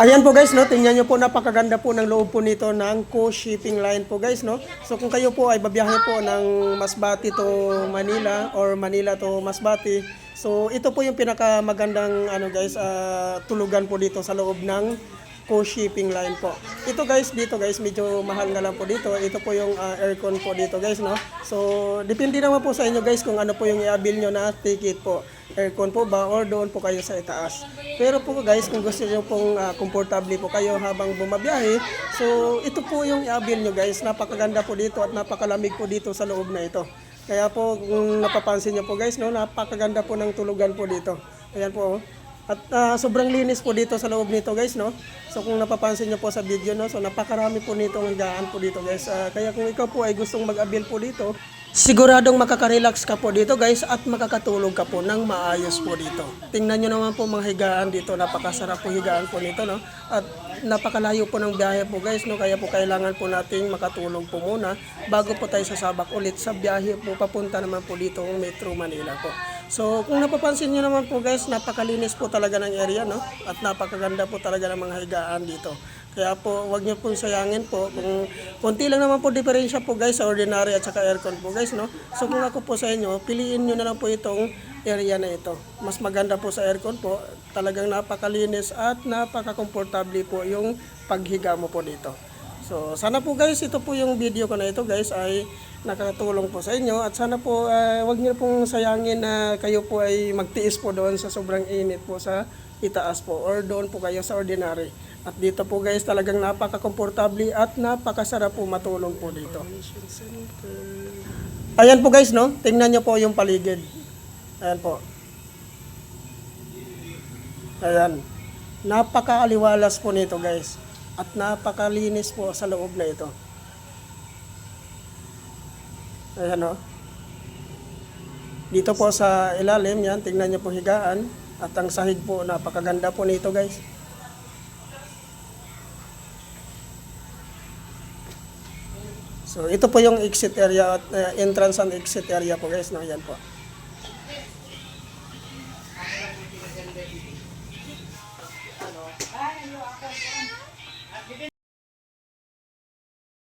Ayan po guys, no, tingnan nyo po, napakaganda po ng loob po nito ng co-shipping line po guys, no. So kung kayo po ay babiyahe po ng Masbate to Manila or Manila to Masbate, so ito po yung pinakamagandang ano guys, tulugan po dito sa loob ng co-shipping line po. Ito guys, dito guys, medyo mahal na lang po dito. Ito po yung aircon po dito guys, no. So depende naman po sa inyo guys kung ano po yung i-avail nyo na ticket po. Aircon po ba or doon po kayo sa itaas. Pero po guys, kung gusto niyo pong komportable po kayo habang bumabiyahe, so ito po yung i-avail nyo guys. Napakaganda po dito at napakalamig po dito sa loob na ito. Kaya po kung napapansin niyo po guys, no, napakaganda po ng tulugan po dito. Ayan po. At sobrang linis po dito sa loob nito guys, no. So kung napapansin niyo po sa video, no, so napakarami po nito ng higaan po dito guys. Kaya kung ikaw po ay gustong mag-avail po dito, siguradong makaka-relax ka po dito guys at makakatulog ka po ng maayos po dito. Tingnan nyo naman po mga higaan dito, napakasarap po higaan po nito, no. At napakalayo po ng biyahe po guys, no. Kaya po kailangan po nating makatulog po muna bago po tayo sasabak ulit sa biyahe po papunta naman po dito ng Metro Manila po. So kung napapansin nyo naman po guys, napakalinis po talaga ng area, no. At napakaganda po talaga ng mga higaan dito. Kaya po, wag niyo pong sayangin po. Kung konti lang naman po diferensya po guys sa ordinary at saka aircon po guys, no. So kung ako po sa inyo, piliin niyo na lang po itong area na ito. Mas maganda po sa aircon po. Talagang napakalinis at napaka-komportable po yung paghiga mo po dito. So sana po guys, ito po yung video ko na ito guys ay nakakatulong po sa inyo. At sana po, wag niyo pong sayangin na kayo po ay magtiis po doon sa sobrang init po sa itaas po or doon po kayo sa ordinary. At dito po guys, talagang napaka-komportable at napakasarap po matulog po dito. Ayan po guys, no? Tingnan nyo po yung paligid. Ayan po. Ayan. Napaka-aliwalas po nito guys. At napakalinis po sa loob na ito. Ayan, no? Dito po sa ilalim, yan, tingnan nyo po higaan. At ang sahig po, napakaganda po nito guys. So ito po yung exit area at entrance and exit area po guys, no, yan po.